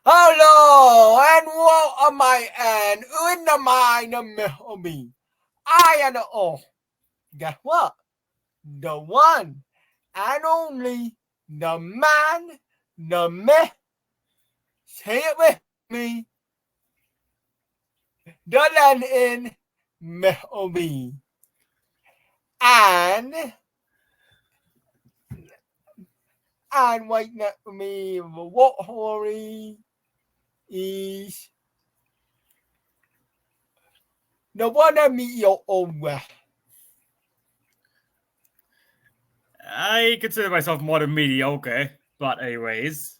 Hello and welcome my and in the mind of me. I am the all. Guess what? The one and only the man, the myth. Say it with me. The land in myth of me. And waiting for me what hurry is the one that meet your own way. I consider myself more than mediocre, but anyways.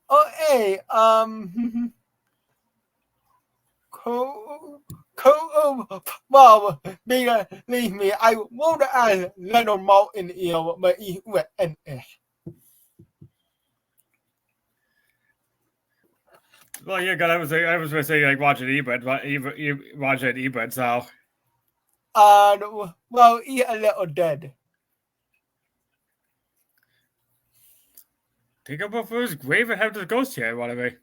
Oh hey, well, believe me, I won't ask little more in ear, but he went and Well, yeah, God, I was going to say like Roger Ebert, but Roger and Ebert. So, well, he a little dead. take up for his grave and have the ghost here, whatever.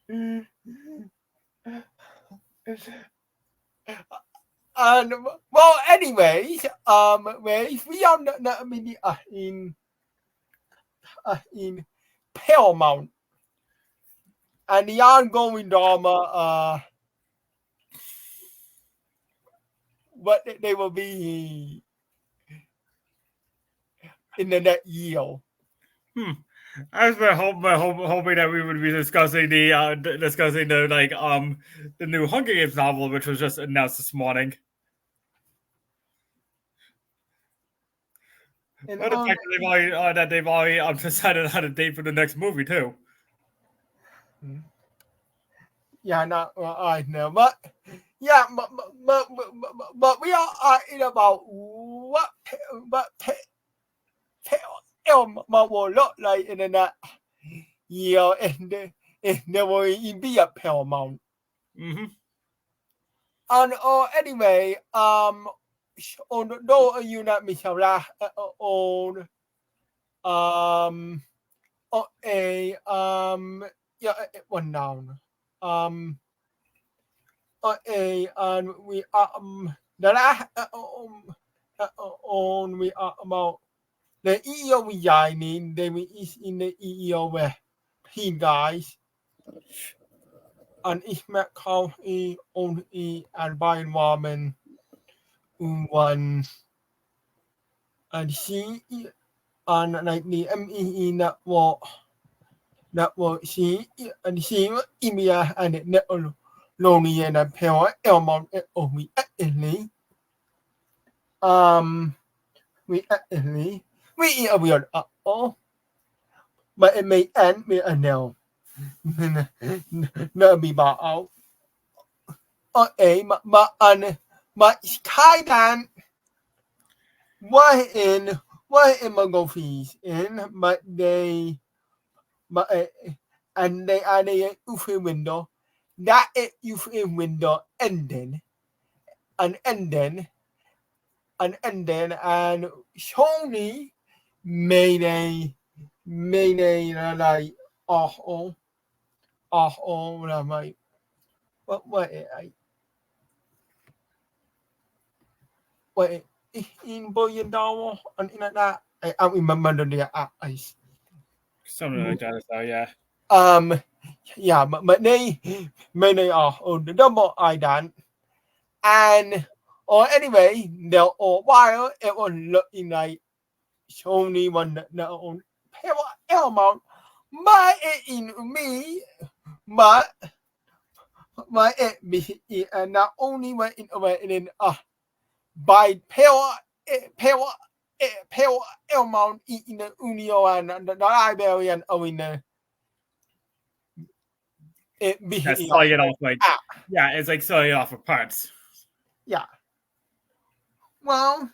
And well, anyways, well, if we are not in Paramount, and the ongoing drama, what they will be in the next year. I was hoping that we would be discussing the new Hunger Games novel, which was just announced this morning. And But the fact that they've already decided on a date for the next movie too. yeah, not I know, but yeah, but we are talking about what will look like in the next year, and there will be a Paramount. Mm-hmm. And anyway, on though you not Michelle on yeah one down and we the last on we are about the EO we mean they is in the EO where he guys and it's met call on and by environment one and she and like the ME network she and she India and it net lonely and a pair elmont we actually we actually we are weird but it may end with a no no bị bỏ out ấy mà anh mà Thailand why in Mango fees in but they but and they are the UFO window that is UFO window ending and ending and Sony Mayday like là mày vậy vậy in billion dollar and in that I remember the eyes. Something like that. So yeah. Yeah, but they are on the double I done and or anyway they'll all while it was looking like Sony one on Paramount but in me but it be not only went in by power Paramount in the Union and the Liberian in it be That's selling it off like yeah, it's like selling it off of parts. yeah. Well,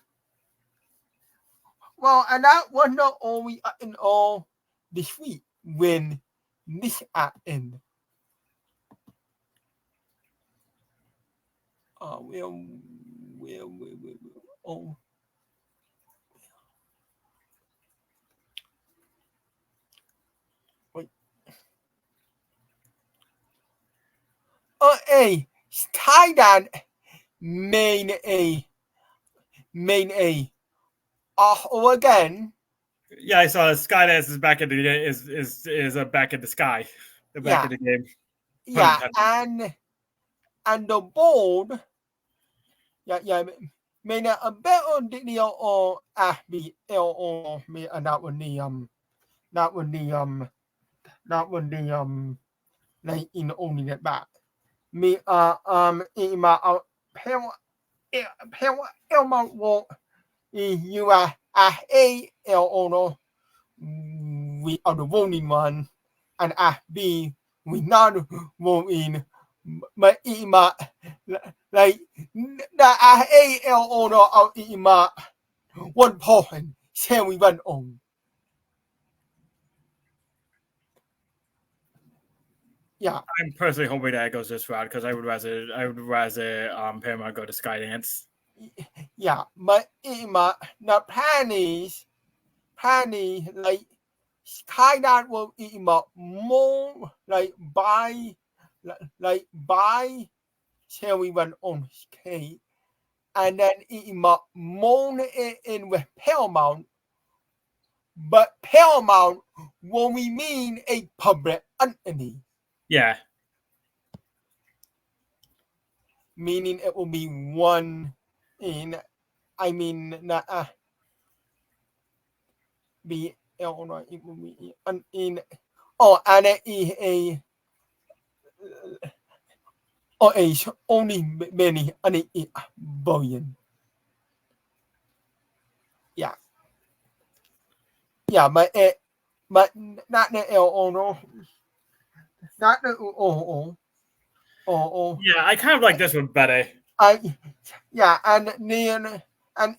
and that was not only in all this week when this happened. Oh. Thailand main again. Yeah, I saw Skydance is back in the is back in the sky, back Yeah, in the game. yeah, and the board. Yeah. Mình bé ơn đi bị me not when not when not when like in only that back. Me in my pale elmo wo you are no we are the voting one and B we not voting mà like the no out 1 point shall we run on. Yeah, I'm personally hoping that it goes this route because I would rather Paramount go to Skydance. yeah, but the penny like kind of will more like buy shall we run on K and then moan in with Paramount, but Paramount when we mean a public entity, Yeah, meaning it will be one in I mean not be no, it will be in and a only many billion. Yeah, yeah, but not the no, not the yeah, I kind of like this one better. Yeah, and then and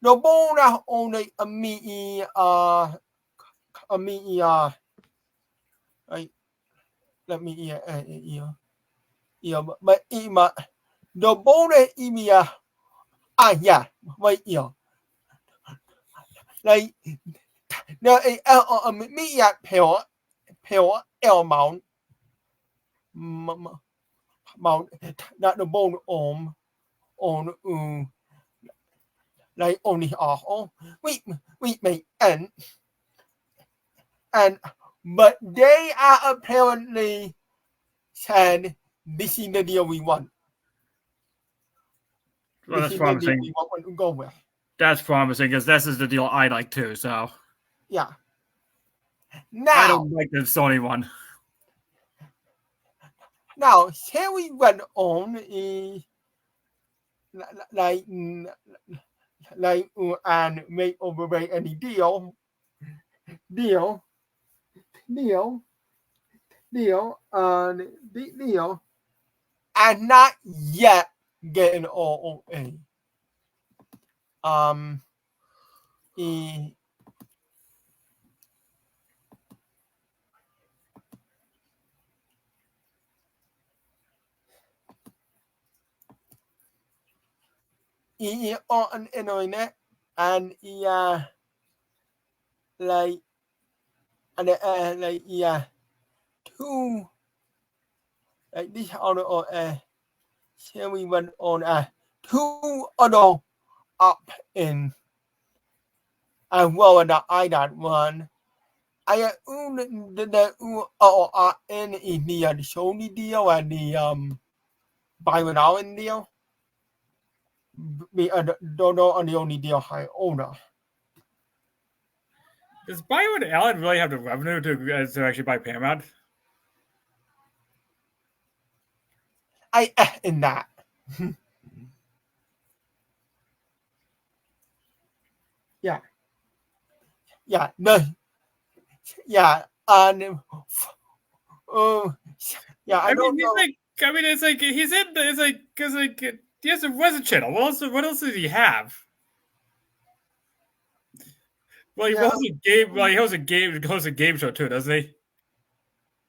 the bone only a me like let me but the bone yeah wait like the me pale mount mount not the bone on like only we may and but they are apparently said this is the deal we want. Well, This that's is the deal promising. we want to go with. That's promising because this is the deal I like too. So Yeah. I Now, don't like the Sony one. shall we run on like and make over any deal, deal, deal, deal, and not yet getting all a e on internet and like and like two like this other shall we run on two other up in and well the I that one I the in the Sony deal and the Byron Allen deal be don't know on the only deal I owner. Does Byron Allen really have the revenue to actually buy Paramount? I in that. Yeah. Yeah. No. Yeah. And yeah, I don't He's know. like, it's like he's in. It's like because he has a Resin channel. What else does he have? Well, he Yeah. hosts a game. Well, he hosts a game show too, doesn't he?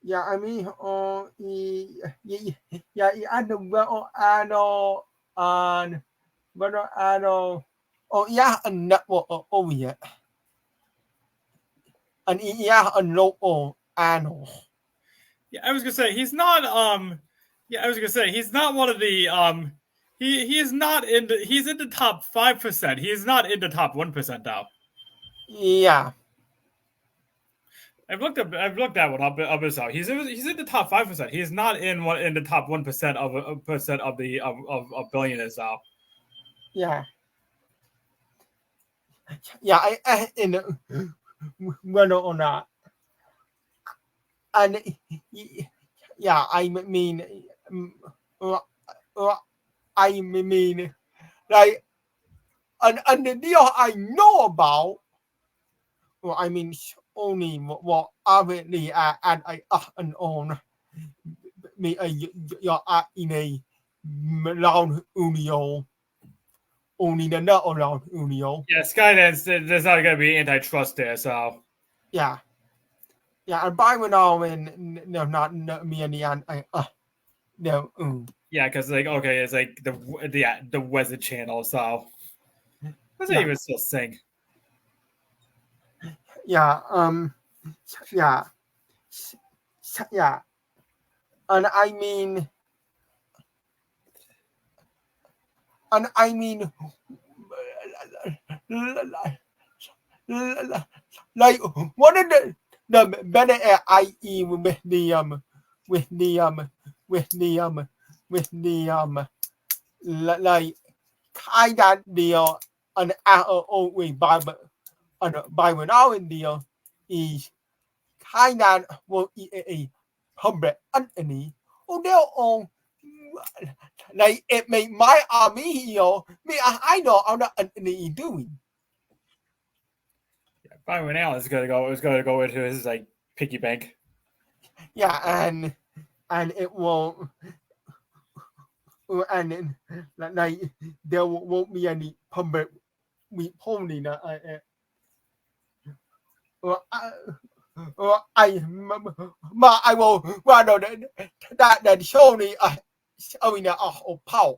Yeah, I mean, yeah, I know well, I know, and well, I know. Oh yeah, and not oh yeah, and yeah, and no I know. Yeah, I was gonna say he's not. Yeah, I was gonna say he's not one of the he is not in the he's in the top 5%. He is not in the top 1% now. Yeah. I've looked that one up as well. He's in the top 5%. He is not in the top 1% of the of billionaires now. Yeah. Yeah, I in whether or not, and yeah, I mean, I mean, like, and the deal I know about, well, I mean, only what obviously and I and on me a in a round unio, only the not around unio. Yeah, Skydance, there's not gonna be antitrust there, so Yeah. Yeah, and by now and no, not me and the no. yeah, because like okay, it's like the Weather Channel, so what's it Yeah, even still sing? yeah, yeah, yeah, and I mean, like one of the better IE with the with the with the with the like kind of deal an way by when now in deal is kind of will a humble Anthony oh they're all like it made my army here me I know I'm not Anthony doing Yeah, Byron Allen is gonna go into his like piggy bank. yeah and it will and then like there won't be any humble we pony na I will rather that show me showing a power.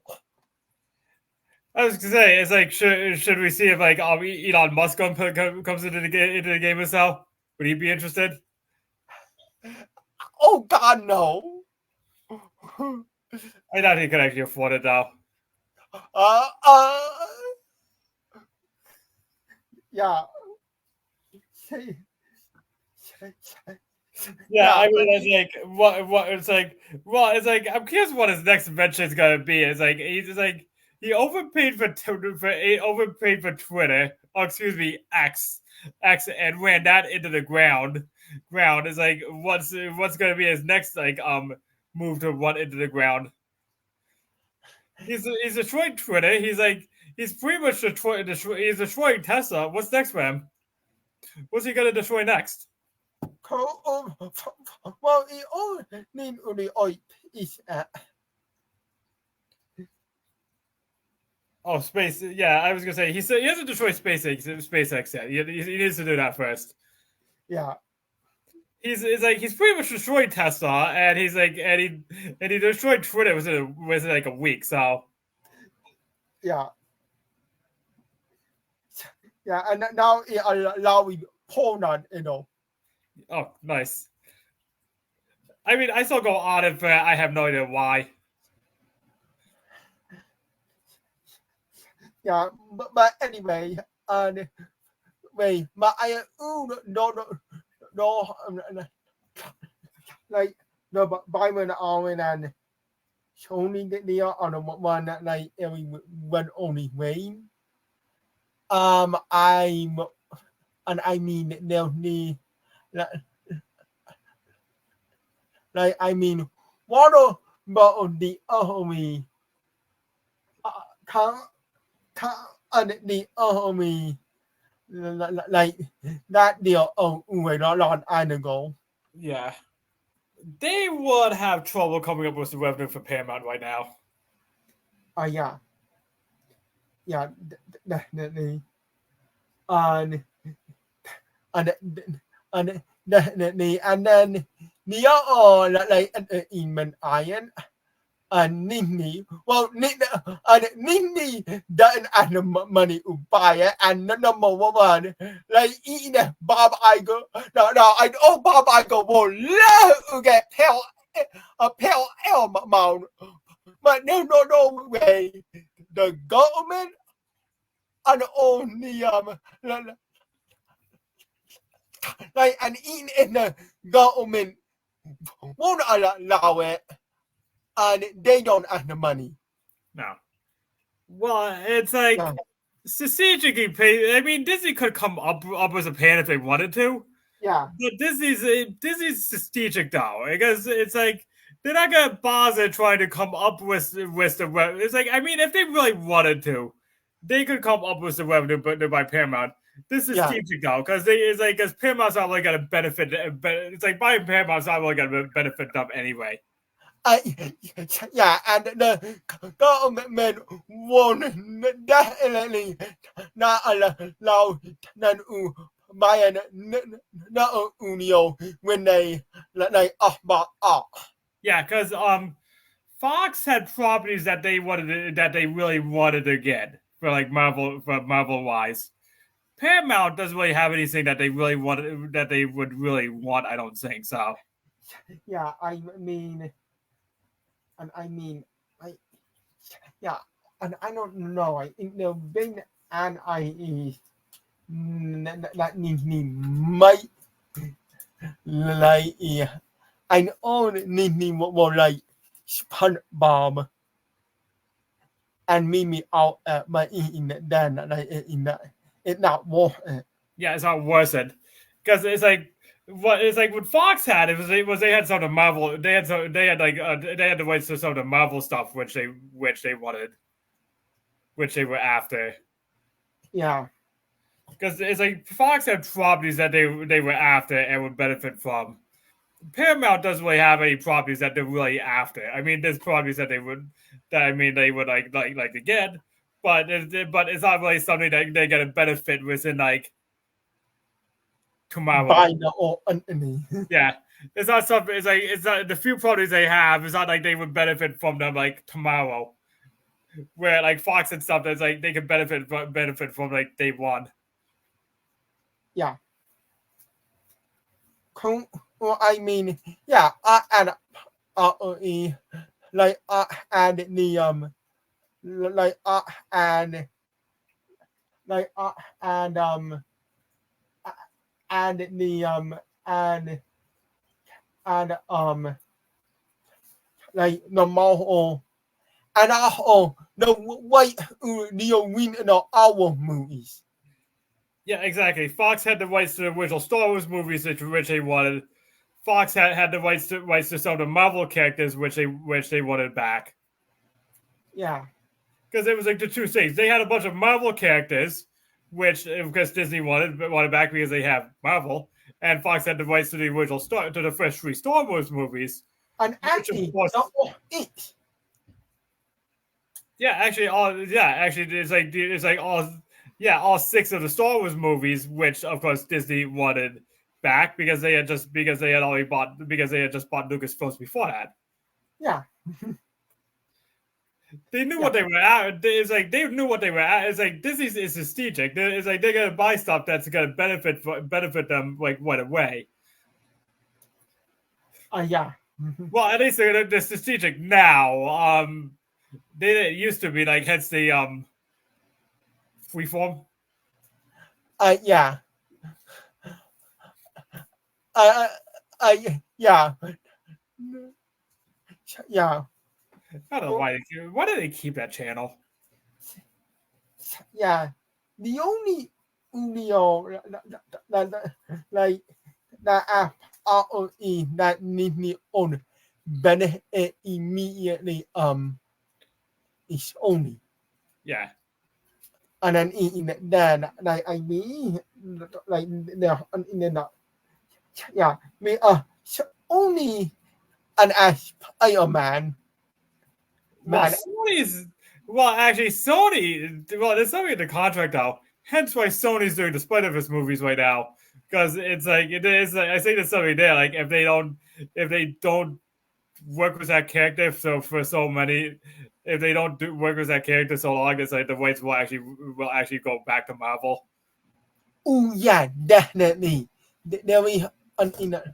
I was gonna say, it's like, should we see if like Elon Musk comes into the game as well? Would he be interested? Oh God, no. I doubt he could actually afford it though. Uh, uh, yeah. Yeah, I mean, it's like what it's like. Well, it's like I'm curious what his next venture is gonna be. It's like he's like he overpaid overpaid for Twitter. Oh, excuse me, X, and ran that into the ground. Is like what's gonna be his next like move to run into the ground. He's destroyed Twitter. He's pretty much he's destroying Tesla. What's next for him? What's he gonna destroy next? Well, it all mean only is Oh, space. Yeah, I was gonna say he hasn't destroyed SpaceX yet. He needs to do that first. Yeah. He's pretty much destroyed Tesla, and he destroyed Twitter within like a week. So yeah, yeah, and now it allowing Poland, Oh, nice. I mean, I still go on it, but I have no idea why. Yeah, but anyway, and wait, but I no, like no, but Byron Allen and Tony the on the one that like everyone only way. I'm and I mean they'll need like I mean what about the army can the army like that deal người đó lọt ai được goal. Yeah, they would have trouble coming up with the revenue for Paramount right now. Yeah. Yeah, definitely. And definitely. And then the other like in iron and Nini. Well, Nini doesn't have the money to buy it. And the number one, like eating Bob Iger. No, I Bob Iger will love to get help Paramount, but no way. The government and only like and even in the government won't allow it, and they don't have the money. No. Well, it's like Yeah, strategically. I mean, Disney could come up with a plan if they wanted to, yeah, but Disney's strategic though, because it's like they're not gonna bother trying to come up with the revenue. It's like, I mean, if they really wanted to, they could come up with the revenue, but they're by Paramount. This is yeah. strategic though, because because Paramount's not really gonna benefit. It's like buying Paramount's not really gonna benefit them anyway. Yeah, and the government won't definitely not allow them to buy an union when they like about Yeah, because Fox had properties that they really wanted to get for like Marvel wise. Paramount doesn't really have anything that they really wanted that they would really want. I don't think so. Yeah, I mean, and I mean, I yeah, and I don't know. I in the vein and I that need might like I own need more like SpongeBob and Mimi out at my in then like in that it not worth it. Yeah, it's not worth it because it's like what Fox had. It was they had some of the Marvel. They had they had the rights to some of the Marvel stuff which they wanted, which they were after. Yeah, Because it's like Fox had properties that they were after and would benefit from. Paramount doesn't really have any properties that they're really after. I mean, there's properties that they would like to get, but it's not really something that they're gonna benefit within like tomorrow. by the or Anthony. Yeah, it's not something. It's not the few properties they have. It's not like they would benefit from them like tomorrow. Where like Fox and stuff, that's like they can benefit from like day one. Yeah. Well, I mean, yeah, and like and the like and like and and the and like the more and the white the win in our movies. Yeah, exactly. Fox had the rights to the original Star Wars movies, which they wanted. Fox had the rights to some of the Marvel characters, which they wanted back. Yeah. Because it was like the two things. They had a bunch of Marvel characters, which because Disney wanted back because they have Marvel, and Fox had the rights to the original to the first 3 Star Wars movies. And actually, it. It's like all 6 of the Star Wars movies, which of course Disney wanted back because they had just bought Lucasfilms before that. Yeah. They knew what they were at. It's like they knew what they were at. It's like Disney is strategic. It's like they're gonna buy stuff that's gonna benefit them like right away. Yeah. Well, at least they're strategic now. They used to be like hence the freeform. Yeah. Yeah. Yeah. I don't know why do they keep that channel? Yeah. The only like that ROE that need me on benefit immediately is only. Yeah. And then then like I mean like the internet. Yeah, me only an Iron Man. Well, actually Sony. Well, there's something in the contract now. Hence why Sony's doing the split of his movies right now, because it's like it is. Like, I think there's something there. Like if they don't work with that character, if they don't work with that character so long, it's like the rights will actually go back to Marvel. Oh yeah, definitely. There we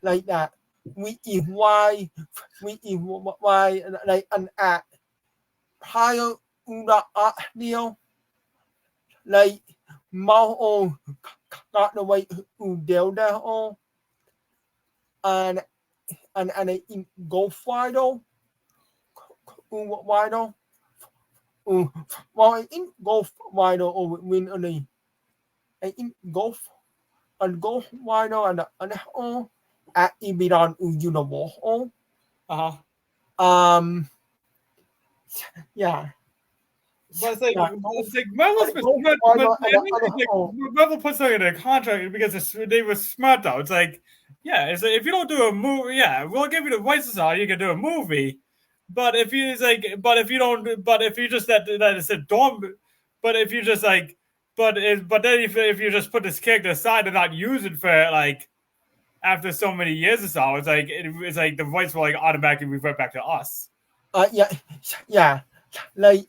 like that. we eat why we eat why like an at higher una deal like mau on got the way deal there on and and in go fido wido well in golf wido or win only in golf and golf wido and all at ibiran you know all Uh-huh. yeah. But it's like, Yeah, it's like Marvel, Marvel put something in a contract because they were smart though. It's like, yeah, it's like, if you don't do a movie, yeah, we'll give you the rights to you can do a movie. But if you it's like, but if you don't, but if you just that is a dorm, but if you just like, but then if you just put this character aside and not use it for like after so many years or so, it's like the rights will like automatically revert back to us. Yeah, yeah, like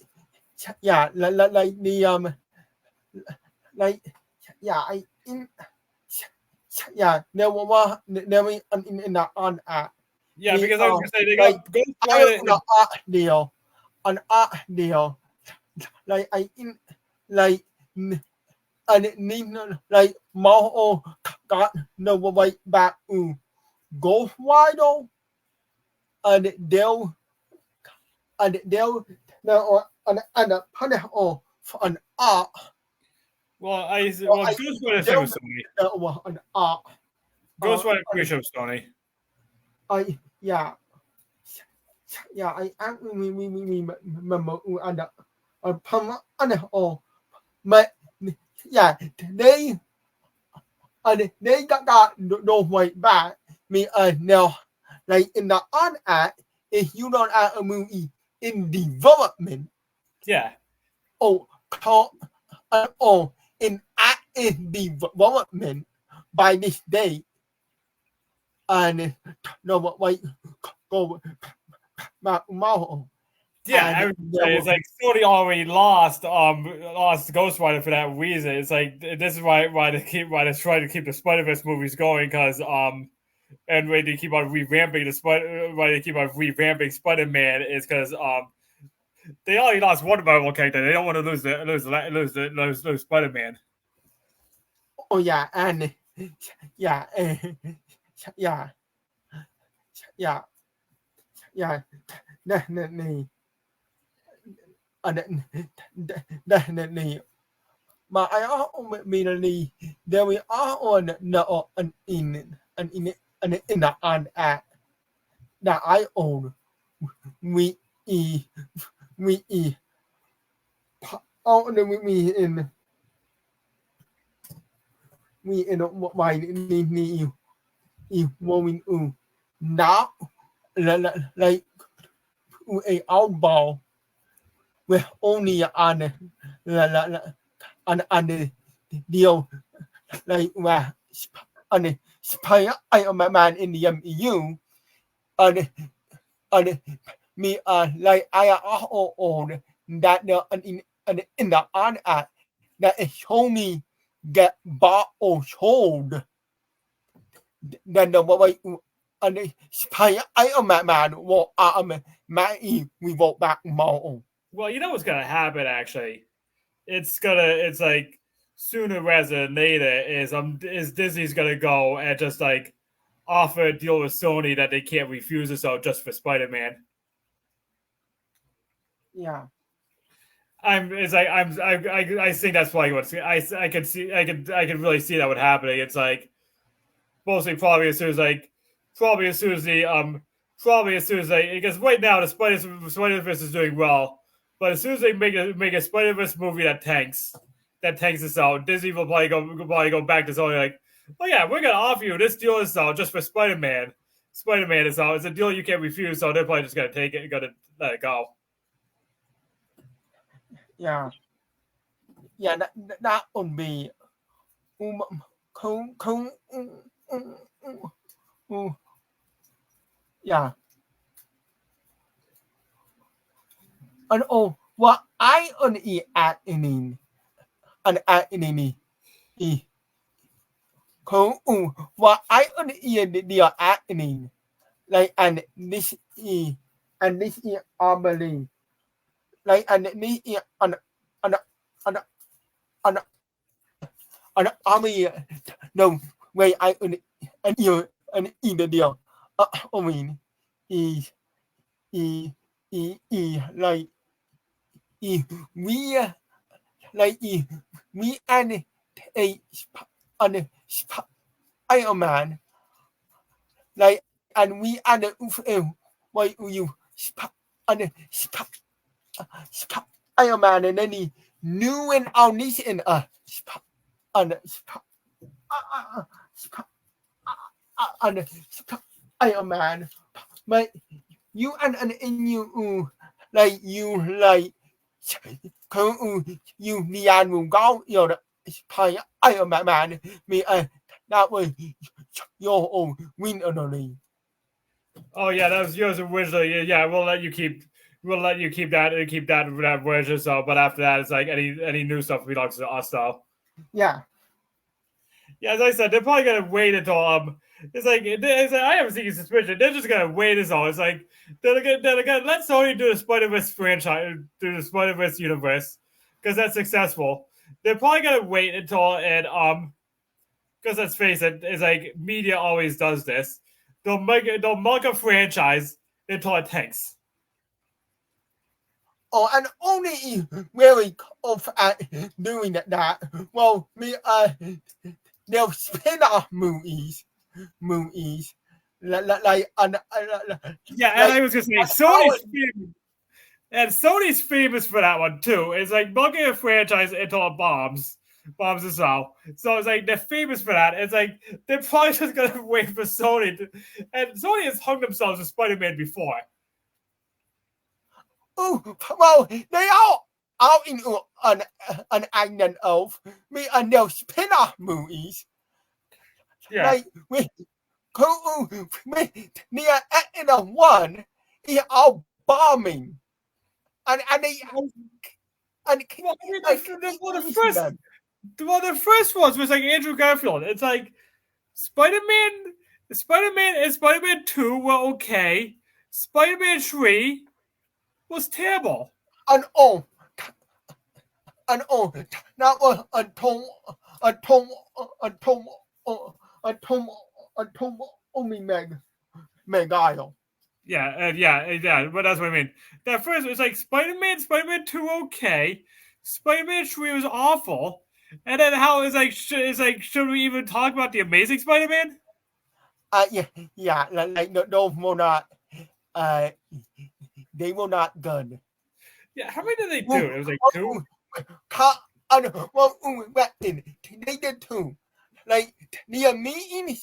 yeah, like the like yeah, I in yeah, there were in the on Yeah, the because I was gonna say they like got Ghost I Rider. the deal, an art deal, like I in like and need like more got no way back go wide and they'll no and a pun or an art Well, or I Ghost Rider thing they'll was Sony. an art Ghost Rider pretty sure was Sony. I yeah I remember and a pun and or but yeah they got no way back me now like in the on act if you don't add a movie in development Yeah. or call or in development by this day and no but wait go back tomorrow Yeah, I and would say it's like Sony already lost Ghost Rider for that reason. It's like this is why they try to keep the Spider-Verse movies going because and why they keep on revamping Spider-Man is because they already lost one Marvel character. They don't want to lose Spider-Man. oh yeah and yeah yeah yeah yeah definitely definitely mà ai ở mình đi there we are on no in the an at that I own we e we e oh no we in my ni woman now like a outball with only an deal like và anh spy Iron Man in the MCU and me like I on that the in the on that is only get bought or sold then the way and spy Iron Man what man we vote back more. Well, you know what's gonna happen actually. It's like sooner rather than later is Disney's gonna go and just like offer a deal with Sony that they can't refuse us out just for Spider-Man. Yeah. I think that's probably what's I could really see that would happening. It's like mostly probably as soon as because right now the Spider-Verse is doing well, but as soon as they make a Spider-Verse movie that tanks this out, Disney will probably go back to Sony like, oh yeah, we're gonna offer you this deal is out just for Spider-Man. Spider-Man is out. It's a deal you can't refuse, so they're probably just gonna take it, gonna let it go. Yeah. Yeah, that would be không không yeah. And oh, what I only add in an add in không what I only the add in like and this is Amelie, like and this is an an army no way I an you an in the deal I mean is e like e we like we and a an Iron Man like and we and why you and Iron Man and then he new and our niche and and and Iron Man but you and in you like you like you Nian will go you know pay Iron Man me that way your own win only. Oh yeah, that was yours originally. Yeah, we'll let you keep. We'll let you keep that version. So, but after that, it's like any new stuff belongs to us. So, Yeah. yeah, as I said, they're probably gonna wait until it's like I have a sneaky suspicion they're just gonna wait as all. It's like they're gonna let Sony do the Spider-Verse franchise, do the Spider-Verse universe, because that's successful. They're probably gonna wait until because let's face it, it's like media always does this. They'll milk a franchise until it tanks. Oh, and only really of doing that. Well, me they'll spin off movies like Yeah, and like I was gonna say Sony's famous for that one too. It's like milking a franchise until it bombs us all. So it's like they're famous for that. It's like they're probably just gonna wait for Sony and Sony has hung themselves with Spider-Man before. oh well they all out in an island of me and they'll spin off movies Yeah. like we go near in a one is all bombing and they and Well, I mean, like the first ones was like Andrew Garfield. It's like Spider-Man and Spider-Man 2 were okay. Spider-Man 3 was terrible. an oh an oh that was a tom a tom a tom a tom only meg aisle. Yeah, but that's what I mean. That first was like Spider-Man 2 okay. Spider-Man 3 was awful. And then how is like should we even talk about the Amazing Spider-Man? Yeah like no will not uh they will not good. Yeah, how many did they do? It was like two. Well, they did too. Like the meeting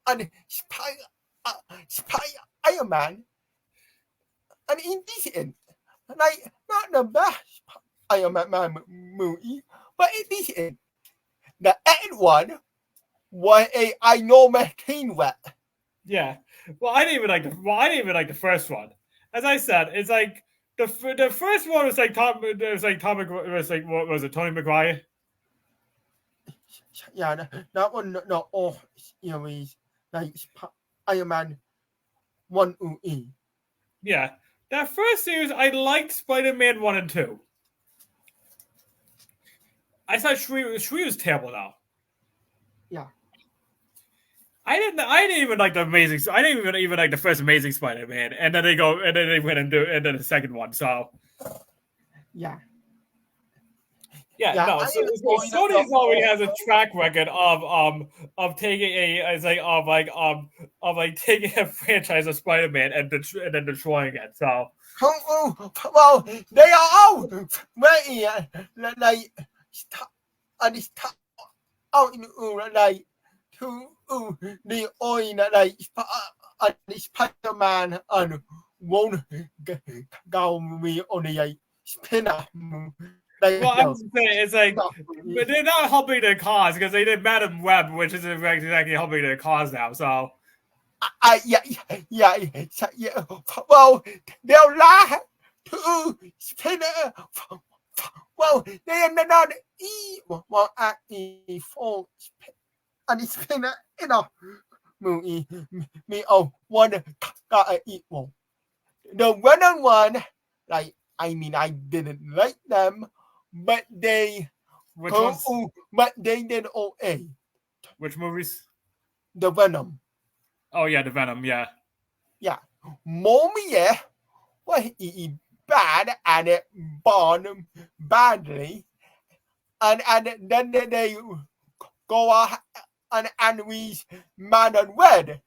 and spy Iron Man and in this end, like not the best Iron Man movie, but in this end, the end one was a I know machine wet. Yeah. Well, I didn't even like the first one. As I said, it's like the first one was like it was like what was it, Tony McGuire? Yeah, that one no oh you know like Iron Man 1 Yeah. That first series I liked Spider-Man 1 and 2. I thought Shuri was terrible though. Yeah. I didn't even like the Amazing. I didn't even like the first Amazing Spider-Man, and then they went and do and then the second one. So Yeah. yeah, no. So Sony already has a track record of taking taking a franchise of Spider-Man and then destroying it. So Well, they are all very like and it's out in like to the oil like the Spider-Man and won't go me on the spinner. well, I'm just saying it's like, but they're not helping their cause because they did Madam Web, which isn't exactly helping their cause now. So yeah. Well, they'll lie to spinner. Well, they are not evil. Well, at the full and it's spinner, me one got equal. The one, like I mean, I didn't like them, but they Which ones? but they did okay. Which movies? The Venom, Oh yeah, the Venom. Yeah. yeah, mommy, yeah, was bad and it born badly, and then they go out and we man and red.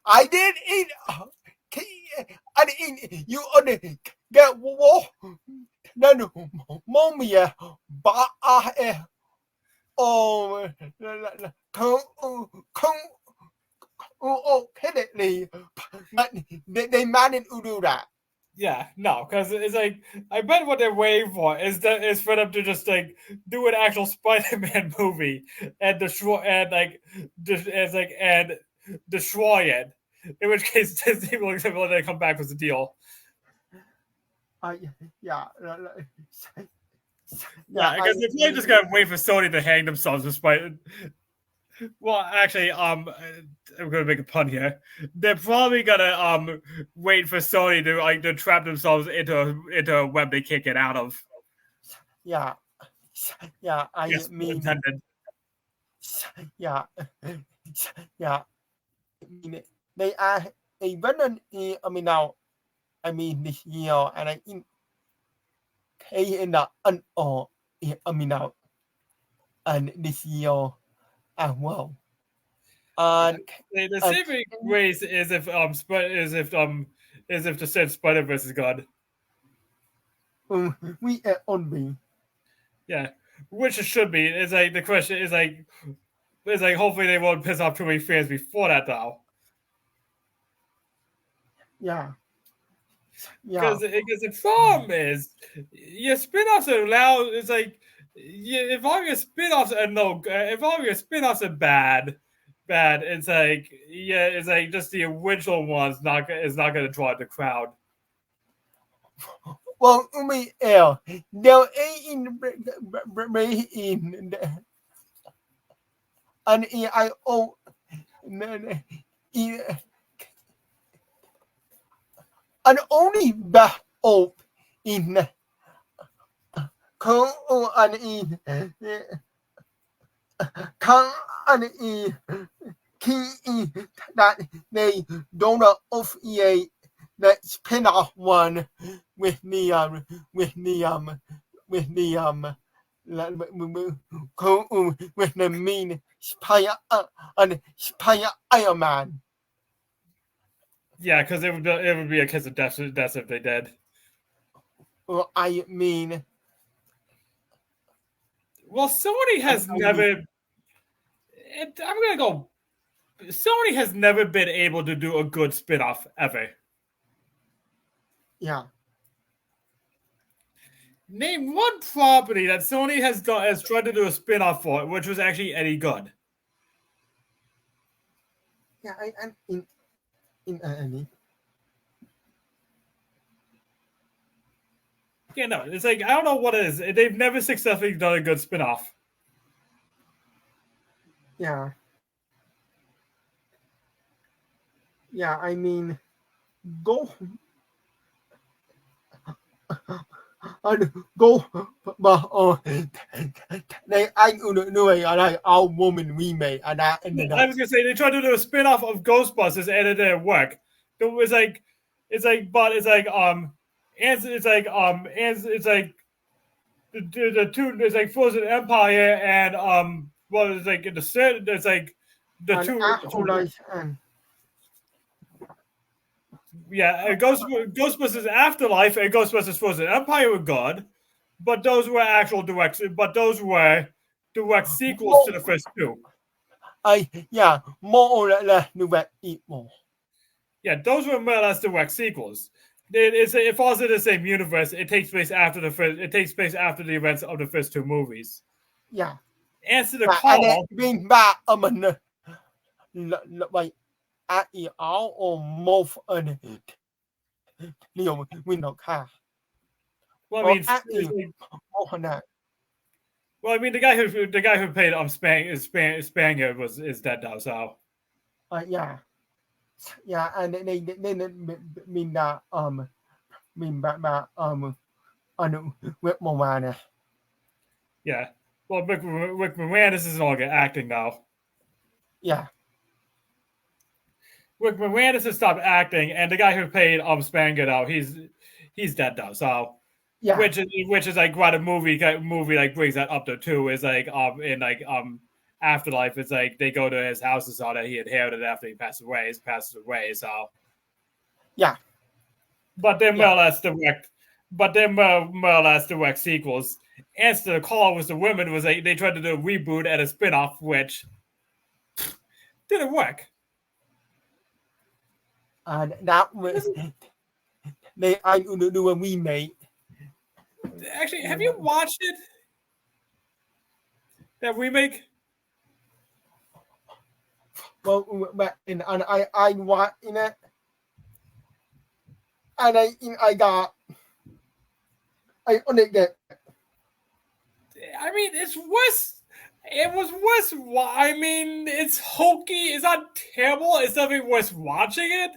I did eat and in you on get war. Then mommy, ba oh penalty, but they managed to do that. Yeah, no, because it's like I bet what they're waiting for is for them to just like do an actual Spider-Man movie and destroy and destroy it. In which case, Disney will let it come back with the deal. Yeah, Yeah, because they're probably just gonna wait for Sony to hang themselves despite. Well, actually, I'm gonna make a pun here. They're probably gonna wait for Sony to trap themselves into a web they can't get out of. Yeah, I Yes, mean, intended. yeah, yeah. I mean, they are a venom. I mean now, I mean this year, and I think in the I mean now, and this year as well. And The saving grace is if the said Spider-Verse is gone. we only Yeah, which it should be. It's like the question is like hopefully they won't piss off too many fans before that though. yeah. Because the problem is your spin-offs are allowed. It's like if all your spin-offs are if all your spin-offs are bad, it's like it's like just the original one's is not going to draw the crowd. Well, there in and I and only back up in and in and in key that they don't affiliate that spin-off one with the with the with the with the mean Spider and Spider Iron Man. Yeah, because it would be a case of death if they did. Well, I mean, well, Sony has never. I'm gonna go. Sony has never been able to do a good spin-off ever. Yeah. Name one property that Sony has tried to do a spin-off for, which was actually any good. Yeah, I'm in any. Yeah, no, it's like I don't know what it is. They've never successfully done a good spin-off. Yeah. Yeah, I mean, go and go, but they I knew like our woman remake and that ended up. I was gonna say they tried to do a spin-off of Ghostbusters and it didn't work. It was like it's like the two it's like Frozen Empire and what is like it's like the and two yeah, Ghostbusters Afterlife and Ghostbusters Frozen Empire were good, but those were direct sequels to the first two. More or less direct equal. Yeah, those were more or less direct sequels. It falls in the same universe. It takes place after the events of the first two movies. Yeah. Answer the call. And bring back like at the all or most and we don't care. Well, I mean, well, I mean, the guy who played Spanger is dead now. So Yeah, yeah, and they mean that mean that with Moana. Yeah. Well, Rick Moranis isn't all good acting now. Yeah, Rick Moranis has stopped acting, and the guy who played Spango, he's dead now. So, yeah, which is like what a movie like brings that up to too is like in like Afterlife. It's like they go to his house and saw that he inherited after he passed away. He's passed away. So, yeah, but they're more yeah. or less direct. But they're more or less direct sequels. Answer the Call was the women was like they tried to do a reboot and a spin-off, which didn't work. And that was I do a remake. Actually, have you watched it? That remake? Well, and I watched in it, and I only get. I mean, it's worse. It was worse. I mean, it's hokey. It's not terrible. It's definitely worth watching it,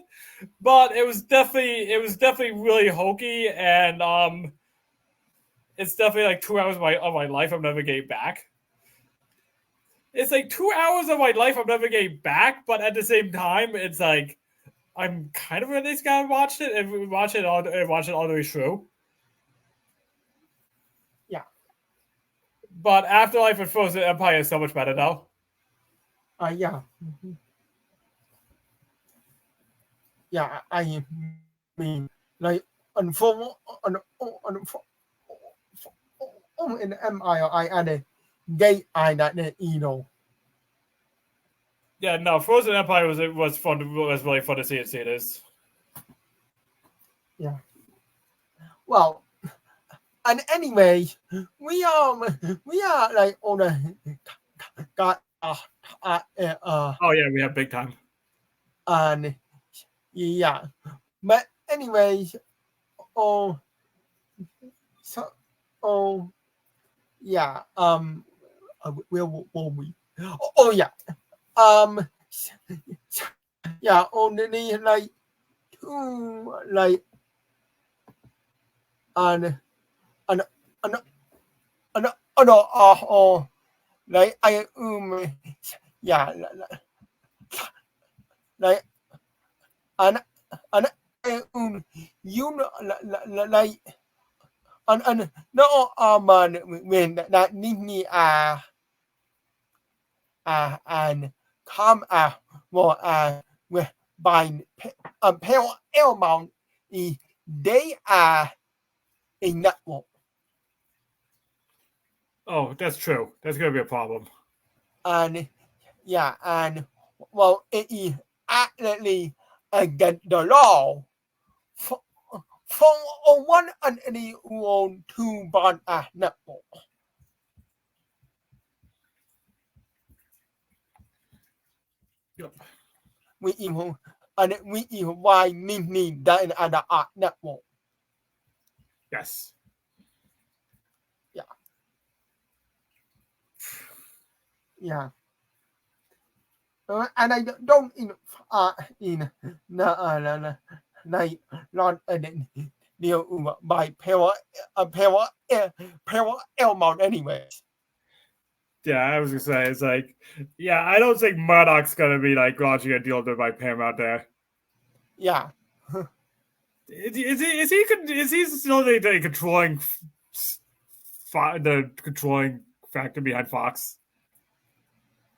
but it was definitely really hokey, and it's definitely like 2 hours of my life I'm never getting back. It's like 2 hours of my life I'm never getting back, but at the same time, it's like I'm kind of at least gonna watch it and watch it all the way through. Yeah, But Afterlife and Frozen Empire is so much better now. yeah, yeah. I mean, like, unfor in Empire, I added gay I that Yeah, no, Frozen Empire was fun. Was really fun to see in theaters. Yeah. Well, and anyway, we are like on a got Oh yeah, we have big time. and yeah, but anyways, oh so oh yeah will we oh yeah um yeah only like like and and and and no like I yeah like and and you know like and no man when that Nini and come well with by pale amount they are a network Oh, that's true. That's gonna be a problem. and yeah and well it is actually against the law for, for one and any own two bond network Yep. we even and we even why Nini that and the network Yes. yeah yeah and I don't in like not deal by power amount anyways. Yeah, I was gonna say it's like, yeah, I don't think Murdoch's gonna be like launching a deal by Paramount there. Yeah, Is he still the controlling the controlling factor behind Fox?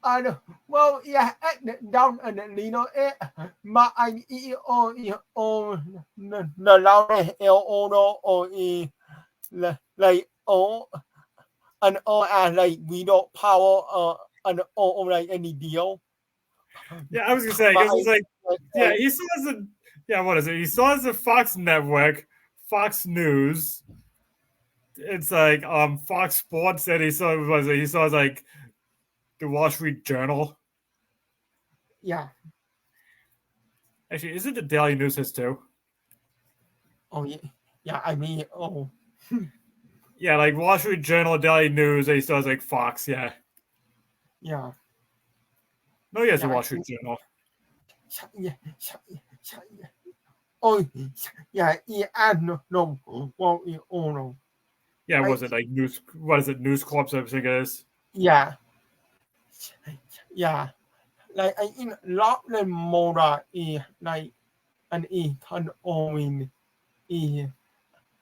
and well yeah down and it mà anh o là lao này o no o like o and like we don't power and like any deal. Yeah, I was gonna say But because it's like, yeah, he still has a, yeah, what is it? He still has the Fox Network, Fox News. It's like Fox Sports, and he still has like the Wall Street Journal. yeah. Actually, is it the Daily News his too? Oh yeah, yeah. I mean, oh Yeah, like Wall Street Journal, Daily News, and he still has like Fox. Yeah, yeah, no, he has the yeah, Wall Street Journal. yeah, yeah. Oh, yeah, no, well, no. Yeah, Like, was it like news? What is it? News Corps, I think it is. yeah, yeah. Like, I in lot the moda like an can own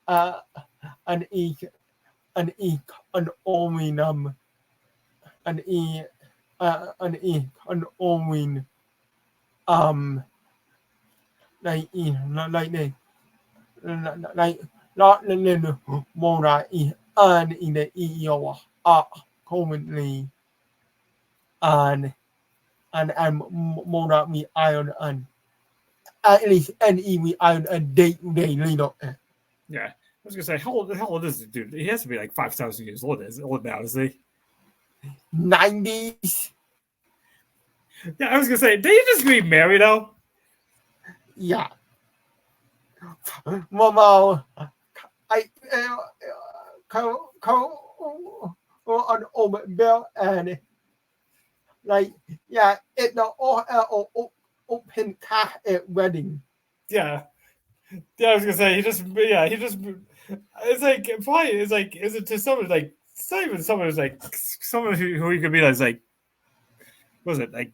uh an an an own an an own um like like the like lot the moda in the commonly and moda me iron and at least we iron a day not Yeah, I was gonna say, how old is this dude? He has to be like 5,000 years old. Is old now, is he? 90s. Yeah, I was gonna say, did he just get married though? Yeah. Well, I on bell and like yeah, it the open car at wedding. Yeah, yeah. I was gonna say, he just. It's like probably it's like is it to someone like it's not even someone who's like someone who he could be like what was it like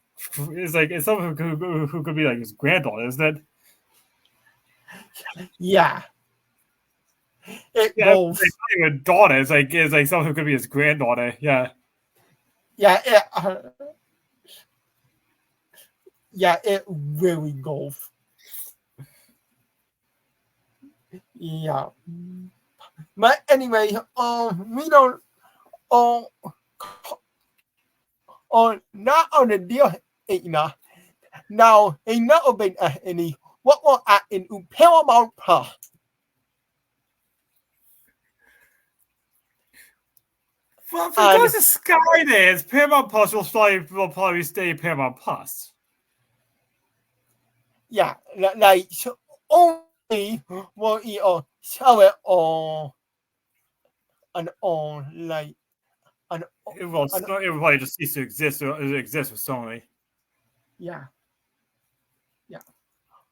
it's someone who could be like his granddaughter, isn't it? Yeah, it Yeah, goes. it's not even daughter. It's like someone who could be his granddaughter. Yeah, Yeah, it really goes. Yeah, but anyway, we don't. Um, not on the deal. Enough. Now, enough been any. What will at in Paramount Plus? well, And because the Sky there is Paramount Plus will probably stay Paramount Plus. yeah, like so only will you sell it on like an an It will probably just cease to exist or exist with Sony. yeah, yeah.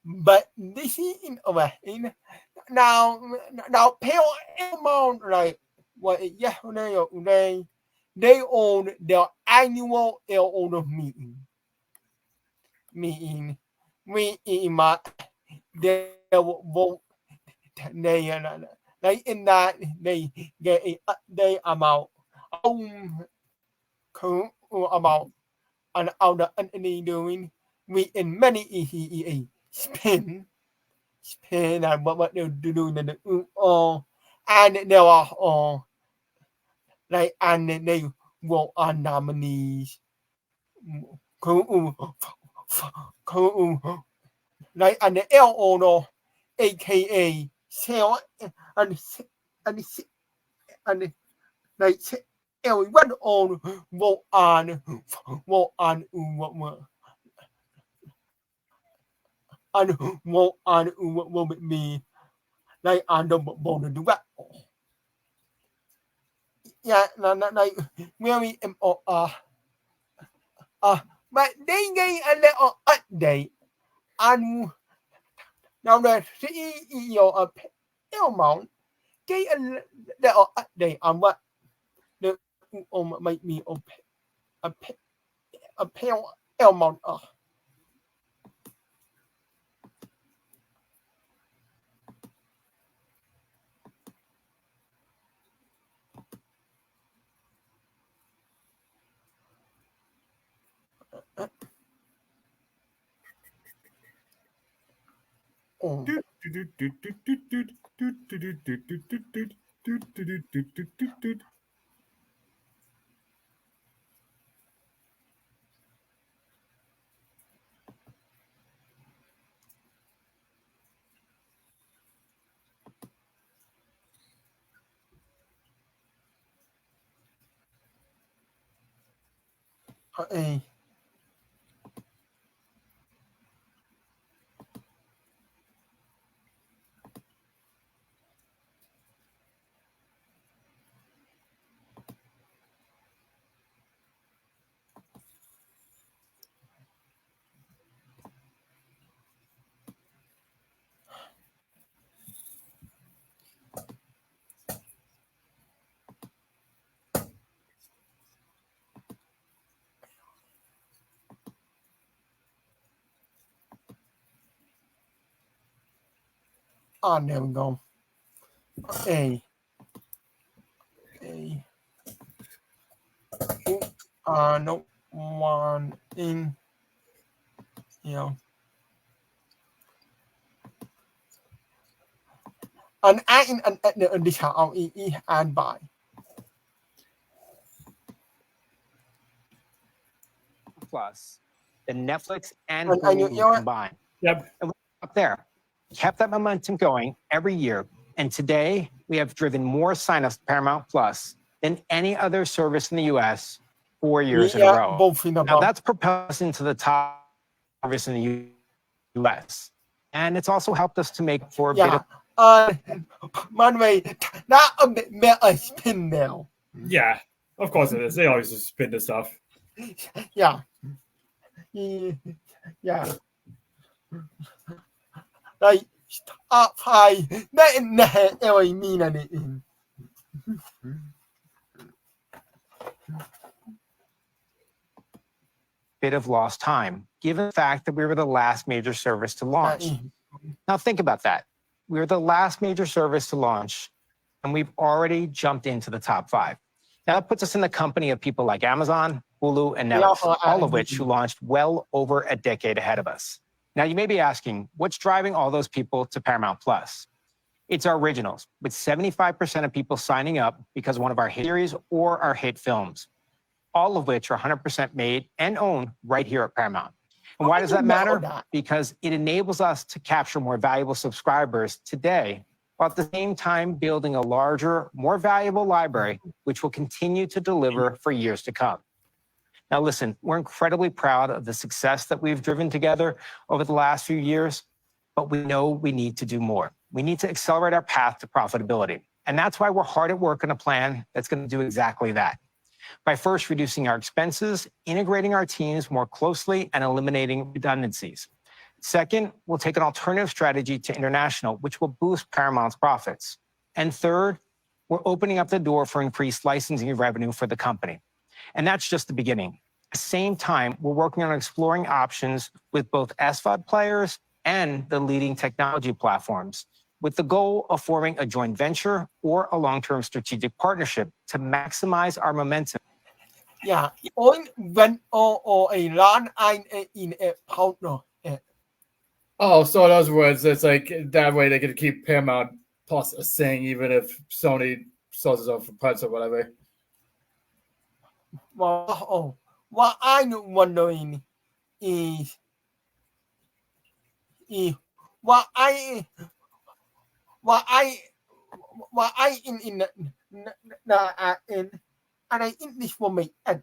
But this is in now Paramount like what they own their annual owner meeting my they vote they like in that they get they amount about an other entity doing we in many spin and what they do in the and there are like and they will on nominees like and the L owner aka sale and and like everyone on what and what with me like on the border do that yeah like where we but they get a little update and now the CEO of Paramount get a little update on what the make me a Paramount uh, Oh, there we go. A. No one in, you know, an in an đi chào y an bài Plus than Netflix and And I knew- Hulu you know what? combined. Yep. And we're up there, kept that momentum going every year. And today we have driven more signups to Paramount Plus than any other service in the US 4 years in a row. both in the Now that's propelled us into the top service in the US. And it's also helped us to make for a bit of มันไม่น่าเมื่อspin now Yeah, of course it is. They always just spin the stuff. yeah like I ได้แน่เอวมีนั่นเอง bit of lost time, given the fact that we were the last major service to launch. Now think about that. We were the last major service to launch, and we've already jumped into the top 5. Now that puts us in the company of people like Amazon, Hulu, and Netflix, all of which who launched well over a decade ahead of us. Now you may be asking, what's driving all those people to Paramount Plus? It's our originals, with 75% of people signing up because of one of our hit series or our hit films, all of which are 100% made and owned right here at Paramount. And why does that matter? Because it enables us to capture more valuable subscribers today, while at the same time building a larger, more valuable library, which will continue to deliver for years to come. Now, listen, we're incredibly proud of the success that we've driven together over the last few years, but we know we need to do more. We need to accelerate our path to profitability. And that's why we're hard at work on a plan that's going to do exactly that. By first reducing our expenses, integrating our teams more closely, and eliminating redundancies. Second, we'll take an alternative strategy to international, which will boost Paramount's profits. And third, we're opening up the door for increased licensing revenue for the company. And that's just the beginning. At the same time, we're working on exploring options with both SVOD players and the leading technology platforms, with the goal of forming a joint venture or a long-term strategic partnership to maximize our momentum. Yeah, when or a run in a partner. Oh, so in other words, it's like that way they can keep Paramount Plus a thing, even if Sony sells it off for parts or whatever. Well, what I'm wondering is what I in and I in this moment and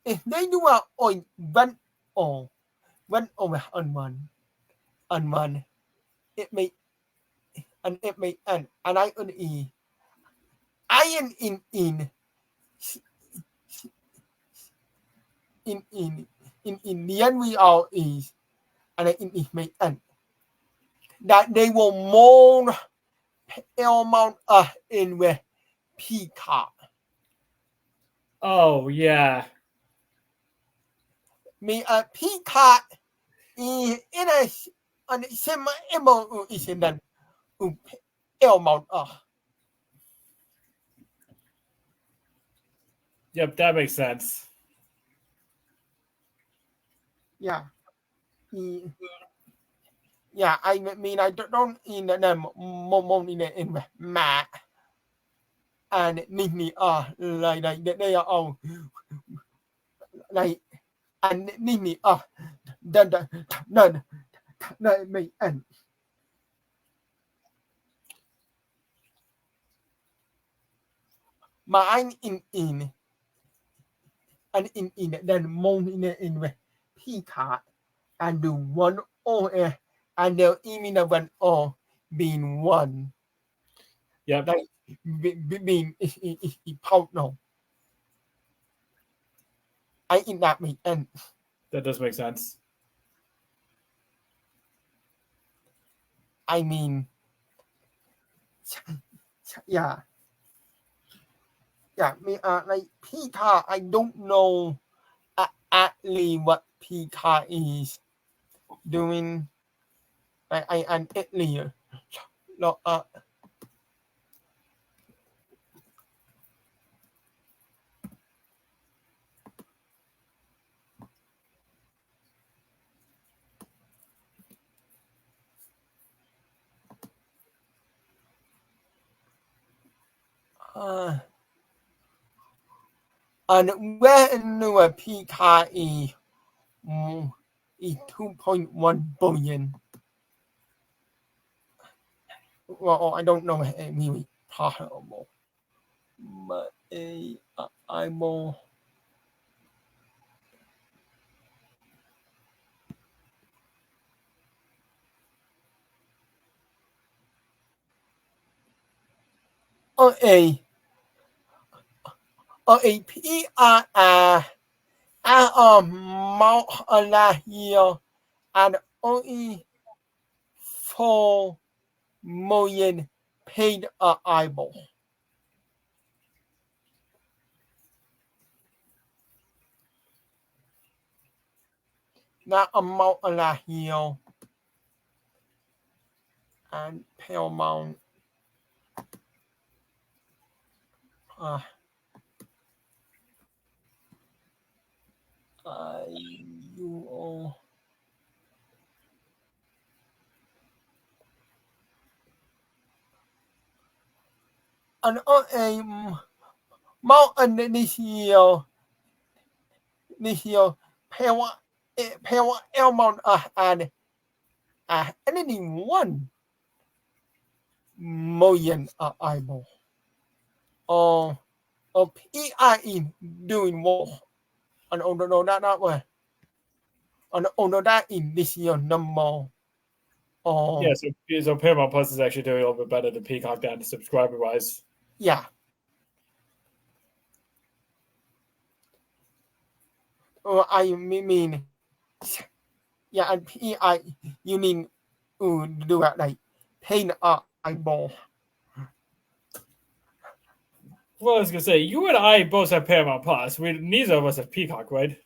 if they do on when on one it may and it may and I on I am in the end we are is and I in it may end that they will more amount in with Peacock. Oh yeah. Me Peacock in a an semi emo is in that amount Yep, that makes sense. Yeah. Yeah, I mean I don't in the moment in Matt and Nini like they are all like and Nini none me and mine in and in then mon in Peacock and do one or and they'll even one or being one. Yeah. Like being partner. I in that me and That does make sense. I mean yeah. Yeah, me like Peacock I don't know actually what Peacock is doing I an Italy แล้วand when new PKE is 2.1 billion. Well, I don't know maybe possible, but I will. A PRR Mount Alahio and only 4 million paid eyeball. Not Mount Alahio and Paramount. You and Mount Nisio Paramount and only 1 million eyeball. PIE doing well. And no, that way. And no, that in this year number. Yeah, so Paramount Plus is actually doing a little bit better than Peacock down subscriber wise. Yeah. I mean, yeah, and PI, you mean do that like paint eyeball. Well, I was gonna say you and I both have Paramount Plus. Neither of us have Peacock, right?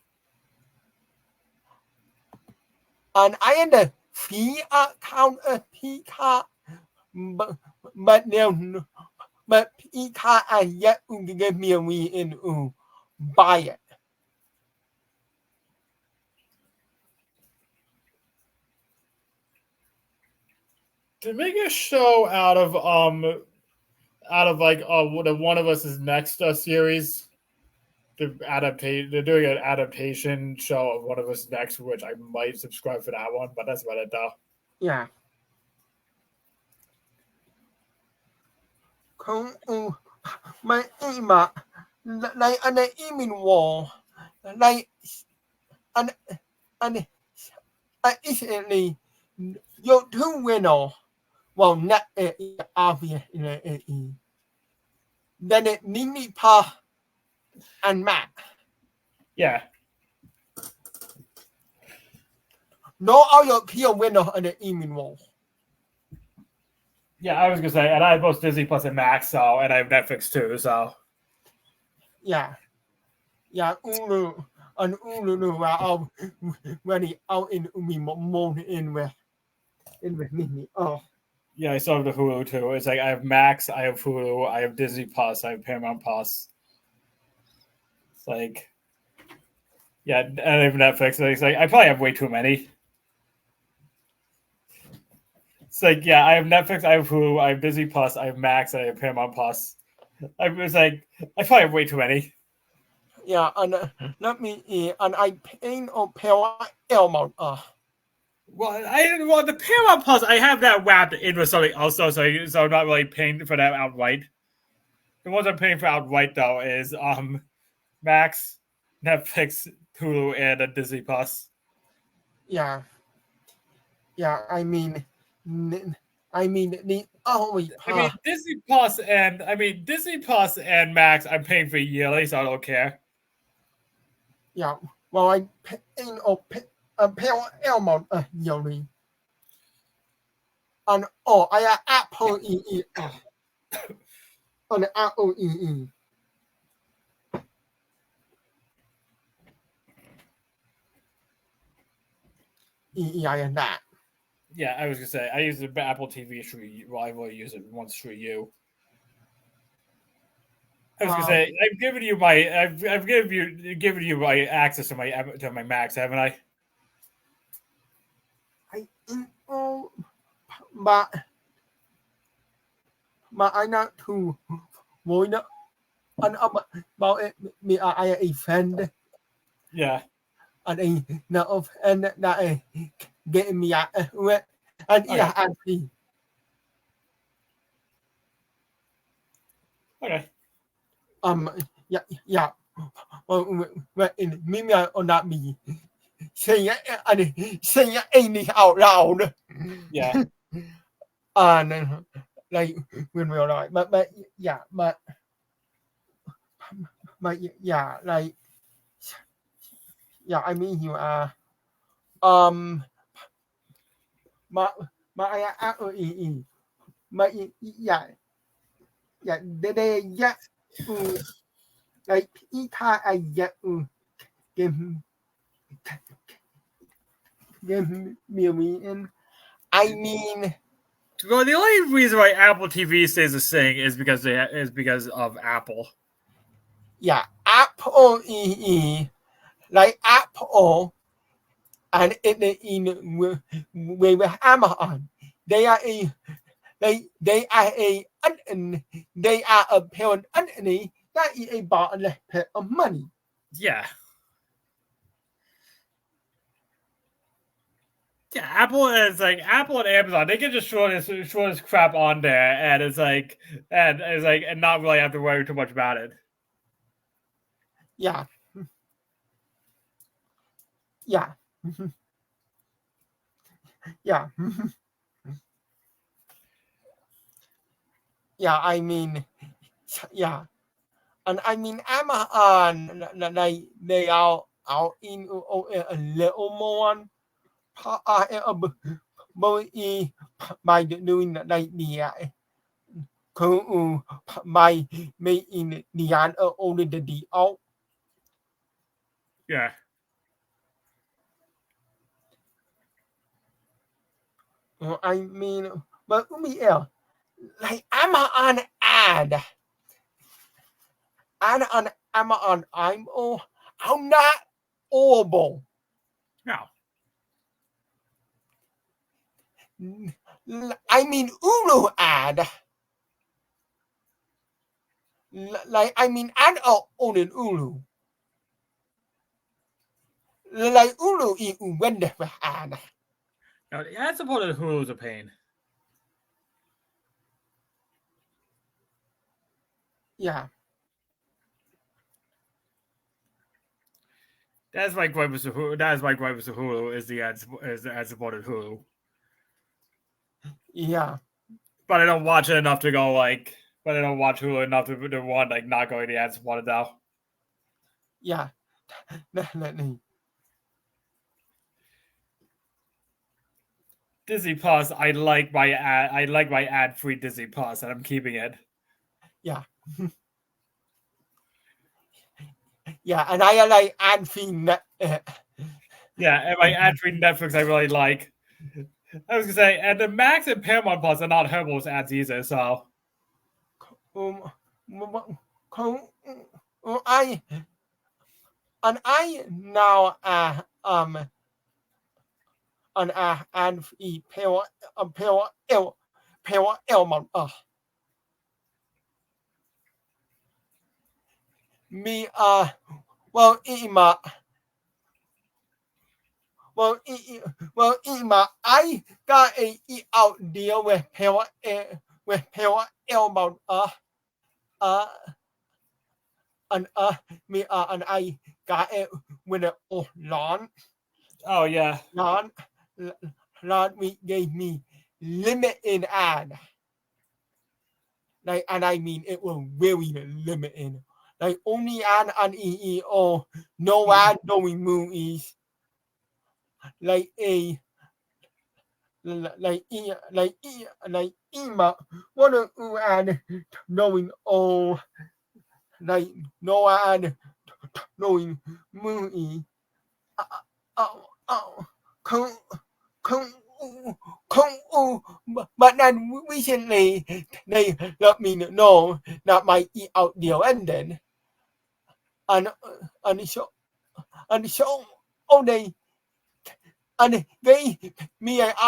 And I am the free account Peacock, but now, but Peacock I yet to give me a way in buy it. To make a show out of like the One of Us is Next series. They're doing an adaptation show of One of Us Next, which I might subscribe for that one, but that's about it though. Yeah. My email, like an email wall, like and instantly your two winner. Well, not obviously. Then it Nini Pa and Matt. Yeah. No other clear winner on the email wall. Yeah, I was gonna say, and I have both Disney Plus and Max, so and I have Netflix too, so Yeah. Ulu and Ulu are already out in Umi more in with Nini. Oh. yeah, I still have the Hulu too. It's like I have Max, I have Hulu, I have Disney Plus, I have Paramount Plus. It's like, yeah, and I have Netflix. It's like I probably have way too many. It's like, yeah, I have Netflix, I have Hulu, I have Disney Plus, I have Max, and I have Paramount Plus. I was like, I probably have way too many. Yeah, and let me and I paint or Paramount. Well, the Paramount Plus, I have that wrapped in with something also, so I'm not really paying for that outright. The ones I'm paying for outright though is Max, Netflix, Hulu, and a Disney Plus. Yeah. I mean the only. Disney Plus and Max, I'm paying for yearly, so I don't care. Yeah. Well, I paying or Paramount yearly. And I have Apple on the Apple I and that. Yeah, I was gonna say I use the Apple TV through. Well, I've only used it once through you. I was gonna say I've given you I've given you my access to my Macs, haven't I? Mà anh not too vui nữa anh bảo mi ai friend Yeah. anh no and that get me out and yeah and Okay. yeah in me on that me saying anything out loud Yeah. and like when we're like but yeah but yeah like yeah I mean you are mà mà yeah yeah they yeah like I yeah game me and I mean Well, the only reason why Apple TV stays the same is because of Apple. yeah Apple like Apple and in with Amazon they are they are they are a parent entity that is a bought of money. Yeah. Yeah, Apple is like Apple and Amazon. They can just throw this crap on there, and and not really have to worry too much about it. Yeah. Yeah. Yeah. Yeah, I mean, yeah. And I mean, Amazon, they are out in a little more by doing like the by making the only the out. Yeah. I mean, but like Amazon ad on Amazon, I'm not horrible. No. I mean, Ulu ad. Like, I mean, ad on an Ulu. Like, Ulu is wonderful ad. No, the ad supported Hulu is a pain. Yeah. That's my gripe with Hulu. That is my gripe with Hulu is the ad supported Hulu. Yeah. But I don't watch it enough to go like. But I don't watch Hulu enough to want like not going the ad supported now. Yeah. Definitely. Disney Plus, I like my ad free Disney Plus, and I'm keeping it. Yeah. Yeah, and I like ad free. Yeah, and my ad free Netflix I really like. I was gonna say, and the Max and Paramount Plus are not horrible with ads either. So, I now an and pale elmont me well Ima I got a out deal with pale elmont and me and I got it with a lawn. oh yeah, Lawn me gave me limited ad. Like, and I mean it was very limited. Like only ad on EE or no ad knowing movies. Like a like Ima what a ad knowing all like no ad knowing movie. but then recently they let me know that my eat out deal ended, and so they me and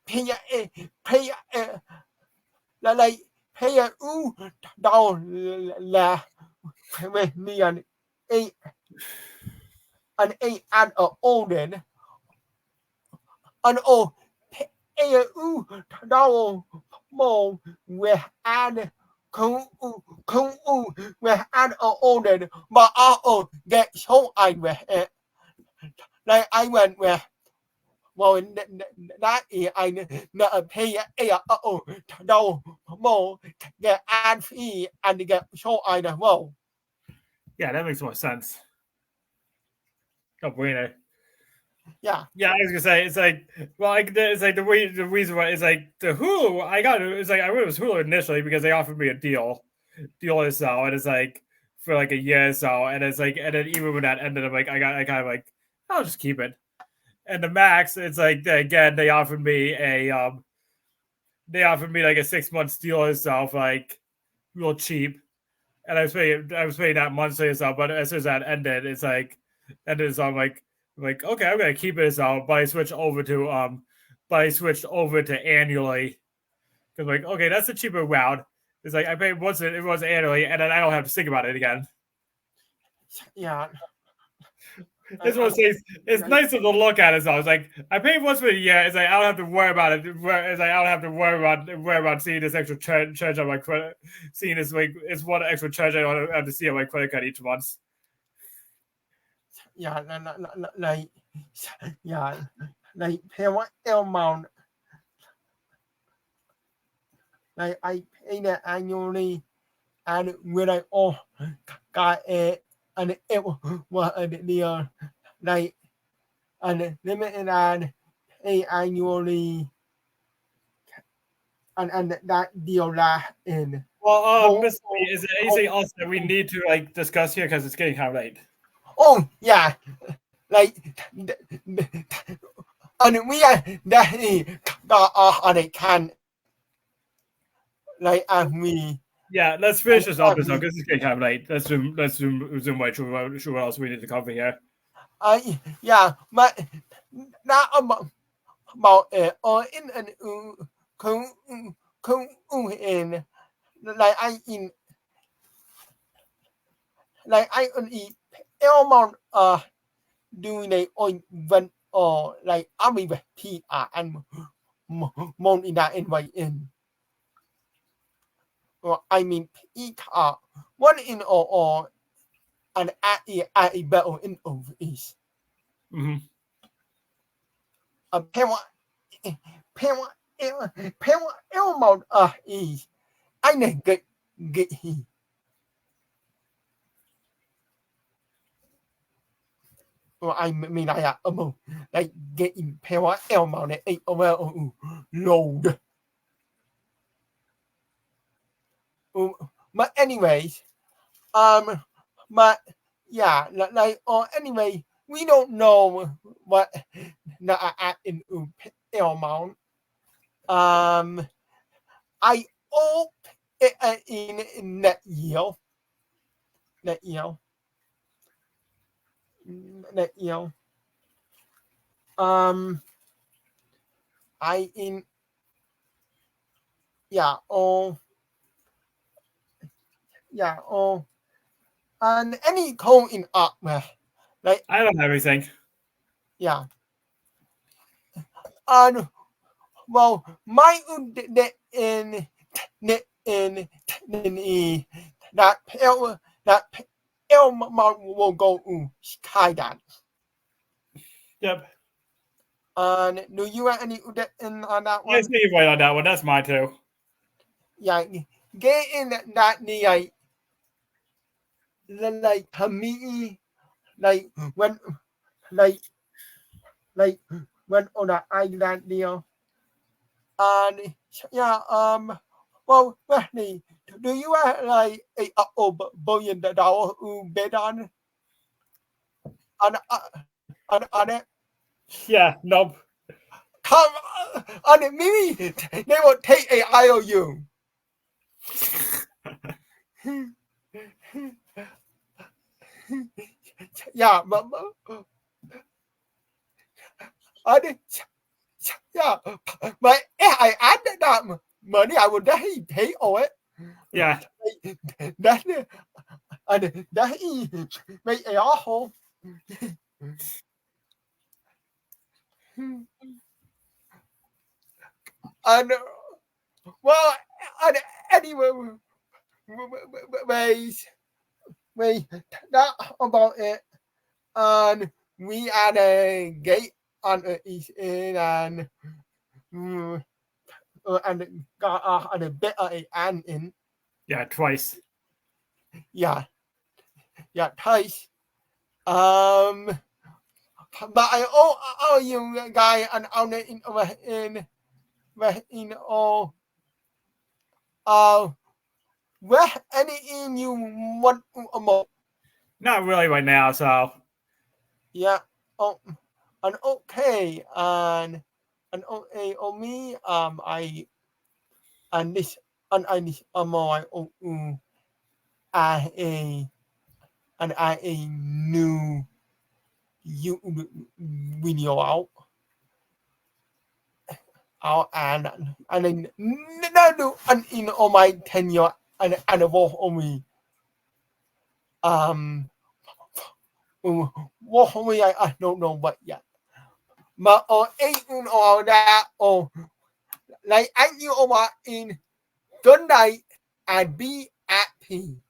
pay like pay down là về me and and olden and down more we and không we and olden but get so I were like I went where well that I pay đâu more get ad fee and get so I well. Yeah, that makes more sense. Oh, bueno. Yeah. Yeah, I was gonna say it's like, well, it's like the reason why it's like the Hulu. I got it. It's like I went it was Hulu initially because they offered me a deal or so, and it's like for like a year or so, and it's like, and then even when that ended, I kind of like, I'll just keep it. And the Max, it's like again they offered me like a 6 month deal or so, for like real cheap, and I was paying that monthly or so, but as soon as that ended, it's like ended, so I'm like okay, I'm gonna keep it so, but I switched over to annually because like okay, that's a cheaper route. It's like I pay once annually, and then I don't have to think about it again. Yeah. It's one of those things. It's nice to look at it. So it's like I pay once for a year. It's like I don't have to worry about it. It's like I don't have to worry about seeing this extra charge on my credit. Seeing this like it's one extra charge I don't have to see on my credit card each month. Yeah, like yeah, like pay what amount? Like I pay that annually, and when I got it, and it was the like and limited and pay annually, and that deal in. Well, Mr. B, is there anything else that we need to like discuss here because it's getting kind of late? Oh yeah, like and we are definitely on it can like and we. Yeah, let's finish this episode because it's getting kind of late. Let's zoom right through what else we need to cover here. Yeah, but not about it or in an in like I in like I only amount doing a on when or like I mean PR and mon in that invite in. Or I mean PR one in or and at a battle in over is. Mm-hmm. Pema amount is I need get he. Well, I mean I like getting power amount at 8 load. But anyways, but yeah, like anyway, we don't know what at in amount. I hope in that year, that year. I in yeah and any code in art like I don't have anything. yeah and well my in that pale will go skydive. Yep. And do you have any in on that one? I see you right on that one. That's mine too. Yeah, get in that the like committee like when like when on the island deal. And yeah, well, Bernie, do you have like $1 billion bet on it? Yeah. Nope. come on maybe they will take a IOU. Yeah, but yeah, but if I added that money, I would definitely pay for it. Yeah. That make it awful. And well, and anyway, we that about it. And we had a gate on the east end, and got on a bit of a and in. Yeah, twice. Yeah, twice. But I owe you guy and on the in all where any in you want more. Not really right now, so Yeah. Oh, and okay, and okay, on me, I and this and I this my I a and I a new you video out and then no and in all my tenure and evolve on me what me I don't know what yet. But ain't all that like I knew about in good night and be happy.